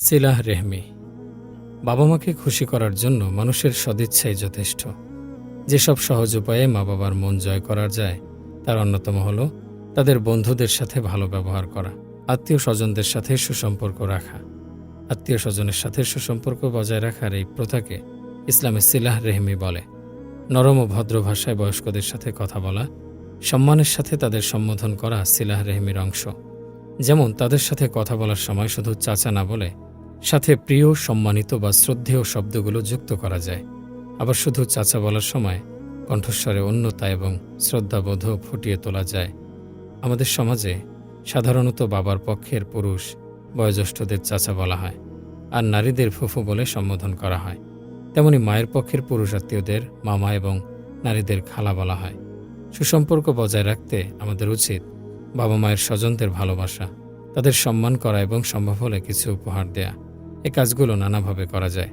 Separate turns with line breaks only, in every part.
সিলাহ রেহমি। বাবা মাকে খুশি করার জন্য মানুষের সদিচ্ছাই যথেষ্ট। যেসব সহজ উপায়ে মা বাবার মন জয় করা যায় তার অন্যতম হল তাদের বন্ধুদের সাথে ভালো ব্যবহার করা, আত্মীয় স্বজনদের সাথে সুসম্পর্ক রাখা। আত্মীয় স্বজনের সাথে সুসম্পর্ক বজায় রাখার এই প্রথাকে ইসলামে সিলাহ রেহমি বলে। নরম ও ভদ্র ভাষায় বয়স্কদের সাথে কথা বলা, সম্মানের সাথে তাদের সম্বোধন করা সিলাহ রেহমির অংশ। যেমন তাদের সাথে কথা বলার সময় শুধু চাচা না বলে সাথে প্রিয়, সম্মানিত বা শ্রদ্ধেয় শব্দগুলো যুক্ত করা যায়। আবার শুধু চাচা বলার সময় কণ্ঠস্বরে অন্যতা এবং শ্রদ্ধাবোধও ফুটিয়ে তোলা যায়। আমাদের সমাজে সাধারণত বাবার পক্ষের পুরুষ বয়োজ্যেষ্ঠদের চাচা বলা হয়, আর নারীদের ফুফু বলে সম্বোধন করা হয়। তেমনি মায়ের পক্ষের পুরুষ আত্মীয়দের মামা এবং নারীদের খালা বলা হয়। সুসম্পর্ক বজায় রাখতে আমাদের উচিত বাবা মায়ের স্বজনদের ভালোবাসা, তাদের সম্মান করা এবং সম্ভব হলে কিছু উপহার দেয়া। এই কাজগুলো নানাভাবে করা যায়।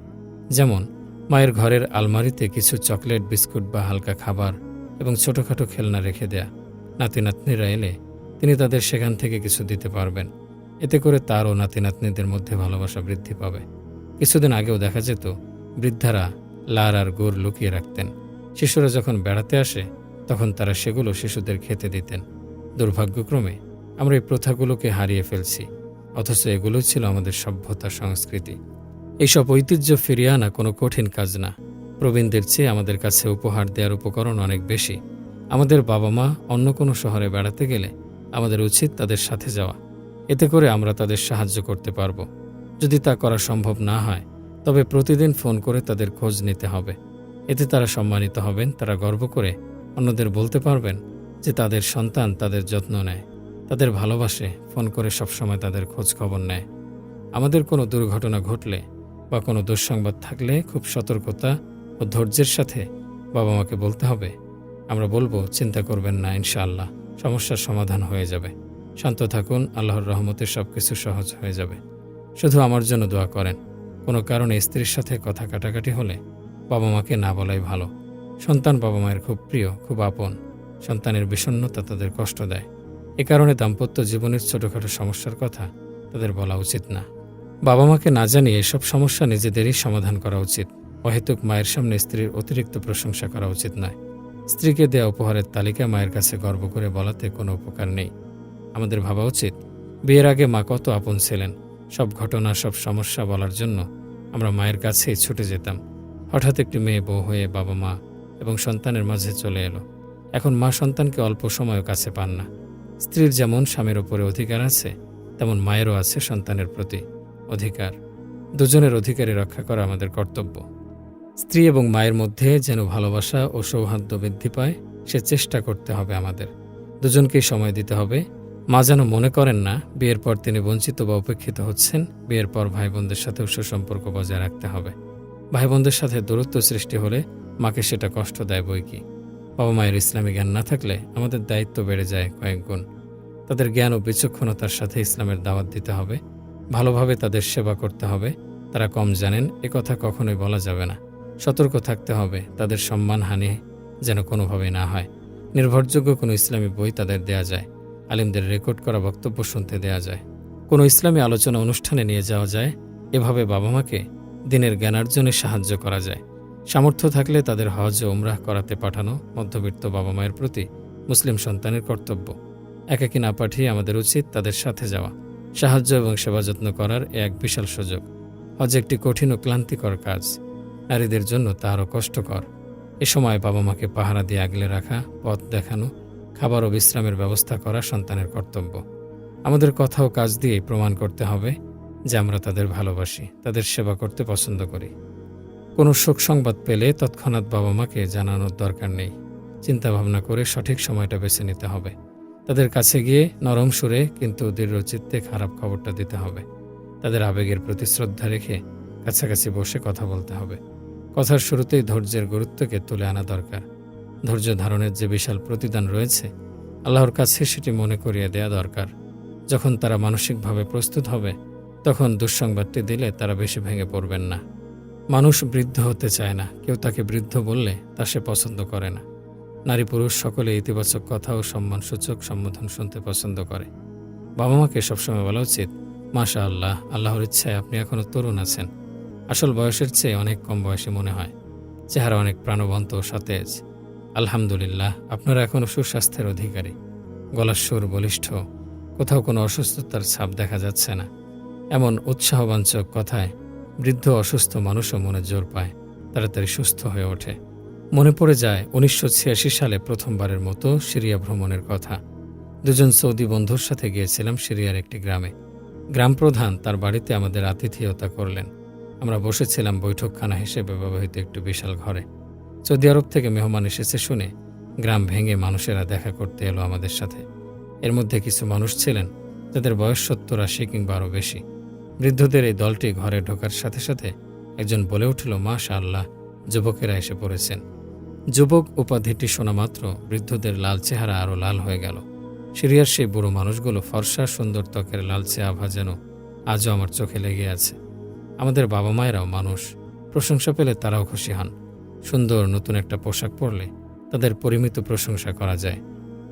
যেমন মায়ের ঘরের আলমারিতে কিছু চকলেট, বিস্কুট বা হালকা খাবার এবং ছোটোখাটো খেলনা রেখে দেয়া। নাতি নাতনিরা এলে তিনি তাদের সেখান থেকে কিছু দিতে পারবেন। এতে করে তার ও নাতি নাতনিদের মধ্যে ভালোবাসা বৃদ্ধি পাবে। কিছুদিন আগেও দেখা যেত বৃদ্ধারা লার আর গুড় লুকিয়ে রাখতেন। শিশুরা যখন বেড়াতে আসে তখন তারা সেগুলো শিশুদের খেতে দিতেন। দুর্ভাগ্যক্রমে আমরা এই প্রথাগুলোকে হারিয়ে ফেলছি, অথচ এগুলোই ছিল আমাদের সভ্যতা, সংস্কৃতি। এইসব ঐতিহ্য ফিরিয়ে আনা কোনো কঠিন কাজ না। প্রবীণদের চেয়ে আমাদের কাছে উপহার দেওয়ার উপকরণ অনেক বেশি। আমাদের বাবা মা অন্য কোনো শহরে বেড়াতে গেলে আমাদের উচিত তাদের সাথে যাওয়া। এতে করে আমরা তাদের সাহায্য করতে পারব। যদি তা করা সম্ভব না হয় তবে প্রতিদিন ফোন করে তাদের খোঁজ নিতে হবে। এতে তারা সম্মানিত হবেন, তারা গর্ব করে অন্যদের বলতে পারবেন যে তাদের সন্তান তাদের যত্ন নেয়, তাদের ভালোবাসে, ফোন করে সবসময় তাদের খোঁজ খবর নেয়। আমাদের কোনো দুর্ঘটনা ঘটলে বা কোনো দুঃসংবাদ থাকলে খুব সতর্কতা ও ধৈর্যের সাথে বাবা মাকে বলতে হবে। আমরা বলবো, চিন্তা করবেন না, ইনশাআল্লাহ সমস্যার সমাধান হয়ে যাবে। শান্ত থাকুন, আল্লাহর রহমতে সব কিছু সহজ হয়ে যাবে। শুধু আমার জন্য দোয়া করেন। কোনো কারণে স্ত্রীর সাথে কথা কাটাকাটি হলে বাবা মাকে না বলাই ভালো। সন্তান বাবা মায়ের খুব প্রিয়, খুব আপন। সন্তানের বিষণ্ণতা তাদের কষ্ট দেয়। এ কারণে দাম্পত্য জীবনের ছোটোখাটো সমস্যার কথা তাদের বলা উচিত না। বাবা মাকে না জানিয়ে এসব সমস্যা নিজেদেরই সমাধান করা উচিত। অহেতুক মায়ের সামনে স্ত্রীর অতিরিক্ত প্রশংসা করা উচিত নয়। স্ত্রীকে দেয়া উপহারের তালিকা মায়ের কাছে গর্ব করে বলাতে কোনো উপকার নেই। আমাদের ভাবা উচিত বিয়ের আগে মা কত আপন ছিলেন। সব ঘটনা, সব সমস্যা বলার জন্য আমরা মায়ের কাছেই ছুটে যেতাম। হঠাৎ একটি মেয়ে বউ হয়ে বাবা মা এবং সন্তানের মাঝে চলে এলো। এখন মা সন্তানকে অল্প সময়ও কাছে পান না। স্ত্রীর যেমন স্বামীর ওপরে অধিকার আছে, তেমন মায়েরও আছে সন্তানের প্রতি অধিকার। দুজনের অধিকারই রক্ষা করা আমাদের কর্তব্য। স্ত্রী এবং মায়ের মধ্যে যেন ভালোবাসা ও সৌহার্দ্য বৃদ্ধি পায়, সে চেষ্টা করতে হবে আমাদের। দুজনকেই সময় দিতে হবে। মা যেন মনে করেন না বিয়ের পর তিনি বঞ্চিত বা উপেক্ষিত হচ্ছেন। বিয়ের পর ভাই বোনদের সাথেও সুসম্পর্ক বজায় রাখতে হবে। ভাই বোনদের সাথে দূরত্ব সৃষ্টি হলে মাকে সেটা কষ্ট দেয় বই কি। বাবা মায়ের ইসলামী জ্ঞান না থাকলে আমাদের দায়িত্ব বেড়ে যায় কয়েক গুণ। তাদের জ্ঞান ও বিচক্ষণতার সাথে ইসলামের দাওয়াত দিতে হবে। ভালোভাবে তাদের সেবা করতে হবে। তারা কম জানেন এ কথা কখনোই বলা যাবে না। সতর্ক থাকতে হবে তাদের সম্মানহানি যেন কোনোভাবেই না হয়। নির্ভরযোগ্য কোনো ইসলামী বই তাদের দেয়া যায়। আলিমদের রেকর্ড করা বক্তব্য শুনতে দেয়া যায়। কোনো ইসলামী আলোচনা অনুষ্ঠানে নিয়ে যাওয়া যায়। এভাবে বাবা মাকে দিনের জ্ঞানার্জনে সাহায্য করা যায়। সামর্থ্য থাকলে তাদের হজ ও উমরাহ করাতে পাঠানো মধ্যবিত্ত বাবা মায়ের প্রতি মুসলিম সন্তানের কর্তব্য। একাকী না পাঠিয়ে আমাদের উচিত তাদের সাথে যাওয়া। সাহায্য এবং সেবা যত্ন করার এক বিশাল সুযোগ। হজ একটি কঠিন ও ক্লান্তিকর কাজ। নারীদের জন্য তা আরও কষ্টকর। এ সময় বাবা মাকে পাহারা দিয়ে আগলে রাখা, পথ দেখানো, খাবার ও বিশ্রামের ব্যবস্থা করা সন্তানের কর্তব্য। আমাদের কথা ও কাজ দিয়েই প্রমাণ করতে হবে যে আমরা তাদের ভালোবাসি, তাদের সেবা করতে পছন্দ করি। কোনো শোক সংবাদ পেলে তৎক্ষণাৎ বাবা মাকে জানানোর দরকার নেই। চিন্তাভাবনা করে সঠিক সময়টা বেছে নিতে হবে। তাদের কাছে গিয়ে নরম সুরে কিন্তু দৃঢ়চিত্তে খারাপ খবরটা দিতে হবে। তাদের আবেগের প্রতি শ্রদ্ধা রেখে কাছাকাছি বসে কথা বলতে হবে। কথার শুরুতেই ধৈর্যের গুরুত্বকে তুলে আনা দরকার। ধৈর্য ধারণের যে বিশাল প্রতিদান রয়েছে, আল্লাহর কাছে সেটি মনে করিয়ে দেয়া দরকার। যখন তারা মানসিকভাবে প্রস্তুত হবে তখন দুঃসংবাদটি দিলে তারা বেশি ভেঙে পড়বেন না। মানুষ বৃদ্ধ হতে চায় না। কেউ তাকে বৃদ্ধ বললে তা সে পছন্দ করে না। নারী পুরুষ সকলে ইতিবাচক কথা ও সম্মানসূচক সম্বোধন শুনতে পছন্দ করে। বাবা মাকে সবসময় বলা উচিত, মাশা আল্লাহ, আল্লাহর ইচ্ছায় আপনি এখনও তরুণ আছেন। আসল বয়সের চেয়ে অনেক কম বয়সী মনে হয়। চেহারা অনেক প্রাণবন্ত ও সতেজ। আলহামদুলিল্লাহ, আপনারা এখনও সুস্বাস্থ্যের অধিকারী। গলার সুর বলিষ্ঠ, কোথাও কোনো অসুস্থতার ছাপ দেখা যাচ্ছে না। এমন উৎসাহবাঞ্চক কথায় বৃদ্ধ অসুস্থ মানুষও মনে জোর পায়, তাড়াতাড়ি সুস্থ হয়ে ওঠে। মনে পড়ে যায় 1986 সালে প্রথমবারের মতো সিরিয়া ভ্রমণের কথা। দুজন সৌদি বন্ধুর সাথে গিয়েছিলাম সিরিয়ার একটি গ্রামে। গ্রাম প্রধান তার বাড়িতে আমাদের আতিথেয়তা করলেন। আমরা বসেছিলাম বৈঠকখানা হিসেবে ব্যবহৃত একটু বিশাল ঘরে। সৌদি আরব থেকে মেহমান এসেছে শুনে গ্রাম ভেঙে মানুষেরা দেখা করতে এলো আমাদের সাথে। এর মধ্যে কিছু মানুষ ছিলেন যাদের বয়স 70-80 কিংবা আরও বেশি। বৃদ্ধদের এই দলটি ঘরে ঢোকার সাথে সাথে একজন বলে উঠল, মাশা আল্লাহ, যুবকেরা এসে পড়েছেন। যুবক উপাধিটি শোনা মাত্র বৃদ্ধদের লাল চেহারা আরও লাল হয়ে গেল। সিরিয়ার সেই বুড়ো মানুষগুলো ফর্সা সুন্দর ত্বকের লালচে আভা যেন আজও আমার চোখে লেগে আছে। আমাদের বাবা মায়েরাও মানুষ, প্রশংসা পেলে তারাও খুশি হন। সুন্দর নতুন একটা পোশাক পরলে তাদের পরিমিত প্রশংসা করা যায়।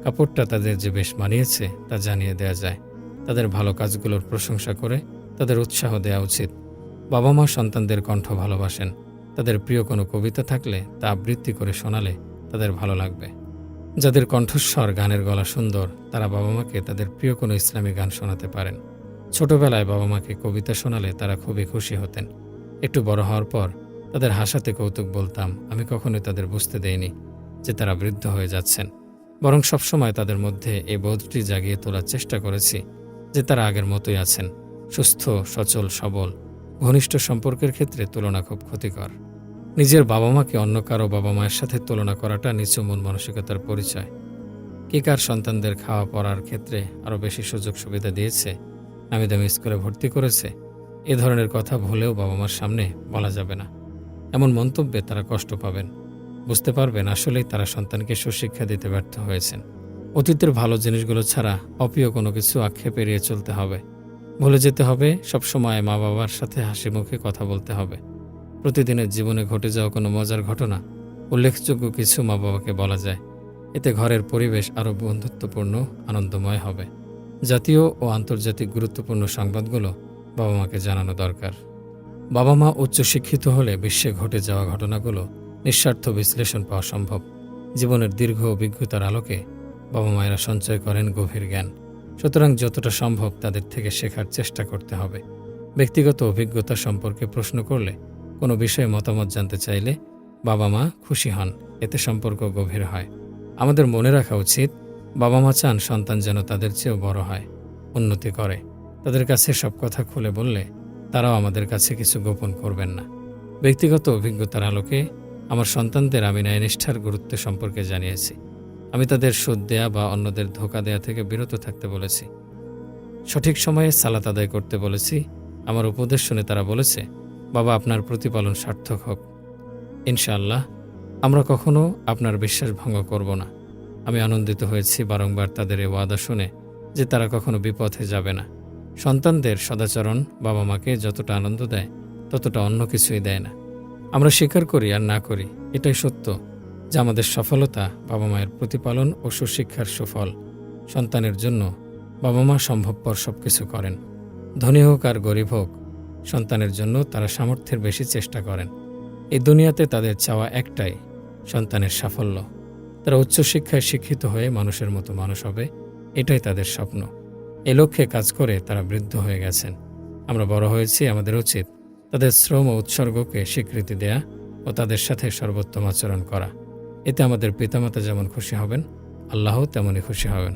কাপড়টা তাদের যে বেশ মানিয়েছে তা জানিয়ে দেয়া যায়। তাদের ভালো কাজগুলোর প্রশংসা করে তাদের উৎসাহ দেওয়া উচিত। বাবা মা সন্তানদের কণ্ঠ ভালোবাসেন। তাদের প্রিয় কোনো কবিতা থাকলে তা আবৃত্তি করে শোনালে তাদের ভালো লাগবে। যাদের কণ্ঠস্বর গানের গলা সুন্দর, তারা বাবা মাকে তাদের প্রিয় কোনো ইসলামী গান শোনাতে পারেন। ছোটবেলায় বাবা মাকে কবিতা শোনালে তারা খুবই খুশি হতেন। একটু বড় হওয়ার পর তাদের হাসাতে কৌতুক বলতাম। আমি কখনোই তাদের বুঝতে দেইনি যে তারা বৃদ্ধ হয়ে যাচ্ছেন, বরং সবসময় তাদের মধ্যে এই বোধটি জাগিয়ে তোলার চেষ্টা করেছি যে তারা আগের মতোই আছেন, সুস্থ, সচল, সবল। ঘনিষ্ঠ সম্পর্কের ক্ষেত্রে তুলনা খুব ক্ষতিকর। নিজের বাবা মাকে অন্য কারো বাবা মায়ের সাথে তুলনা করাটা নিচু মন মানসিকতার পরিচয়। কে কার সন্তানদের খাওয়া পড়ার ক্ষেত্রে আরও বেশি সুযোগ সুবিধা দিয়েছে, নামি দামি স্কুলে ভর্তি করেছে, এ ধরনের কথা ভুলেও বাবা মার সামনে বলা যাবে না। এমন মন্তব্যে তারা কষ্ট পাবেন। বুঝতে পারবেন আসলেই তারা সন্তানকে সুশিক্ষা দিতে ব্যর্থ হয়েছেন। অতীতের ভালো জিনিসগুলো ছাড়া অপ্রিয় কোনো কিছু আক্ষেপ এড়িয়ে চলতে হবে। ভুলে যেতে হবে, সবসময় মা বাবার সাথে হাসি মুখে কথা বলতে হবে। প্রতিদিনের জীবনে ঘটে যাওয়া কোনো মজার ঘটনা, উল্লেখযোগ্য কিছু মা বাবাকে বলা যায়। এতে ঘরের পরিবেশ আরও বন্ধুত্বপূর্ণ, আনন্দময় হবে। জাতীয় ও আন্তর্জাতিক গুরুত্বপূর্ণ সংবাদগুলো বাবা মাকে জানানো দরকার। বাবা মা উচ্চশিক্ষিত হলে বিশ্বে ঘটে যাওয়া ঘটনাগুলো নিঃস্বার্থ বিশ্লেষণ পাওয়া সম্ভব। জীবনের দীর্ঘ অভিজ্ঞতার আলোকে বাবা মায়েরা সঞ্চয় করেন গভীর জ্ঞান। সুতরাং যতটা সম্ভব তাদের থেকে শেখার চেষ্টা করতে হবে। ব্যক্তিগত অভিজ্ঞতা সম্পর্কে প্রশ্ন করলে, কোনো বিষয়ে মতামত জানতে চাইলে বাবা মা খুশি হন, এতে সম্পর্ক গভীর হয়। আমাদের মনে রাখা উচিত, বাবা মা চান সন্তান যেন তাদের চেয়েও বড় হয়, উন্নতি করে। তাদের কাছে সব কথা খুলে বললে তারাও আমাদের কাছে কিছু গোপন করবেন না। ব্যক্তিগত অভিজ্ঞতার আলোকে আমার সন্তানদের আমি ন্যায়নিষ্ঠার গুরুত্ব সম্পর্কে জানিয়েছি। আমি তাদের সুদ দেয়া বা অন্যদের ধোঁকা দেয়া থেকে বিরত থাকতে বলেছি। সঠিক সময়ে সালাত আদায় করতে বলেছি। আমার উপদেশ শুনে তারা বলেছে, বাবা, আপনার প্রতিপালন সার্থক হোক। ইনশাআল্লাহ আমরা কখনো আপনার বিশ্বাস ভঙ্গ করব না। আমি আনন্দিত হয়েছি বারংবার তাদের এ ওয়াদা শুনে যে তারা কখনো বিপথে যাবে না। সন্তানদের সদাচরণ বাবা মাকে যতটা আনন্দ দেয় ততটা অন্য কিছুই দেয় না। আমরা স্বীকার করি আর না করি, এটাই সত্য যে আমাদের সফলতা বাবা মায়ের প্রতিপালন ও সুশিক্ষার সুফল। সন্তানের জন্য বাবা মা সম্ভবপর সব কিছু করেন। ধনী হোক আর গরিব হোক, সন্তানের জন্য তারা সামর্থ্যের বেশি চেষ্টা করেন। এই দুনিয়াতে তাদের চাওয়া একটাই, সন্তানের সাফল্য। তারা উচ্চশিক্ষায় শিক্ষিত হয়ে মানুষের মতো মানুষ হবে, এটাই তাদের স্বপ্ন। এ লক্ষ্যে কাজ করে তারা বৃদ্ধ হয়ে গেছেন। আমরা বড় হয়েছি, আমাদের উচিত তাদের শ্রম ও উৎসর্গকে স্বীকৃতি দেয়া ও তাদের সাথে সর্বোত্তম আচরণ করা। এতে আমাদের পিতামাতা যেমন খুশি হবেন, আল্লাহও তেমনই খুশি হবেন।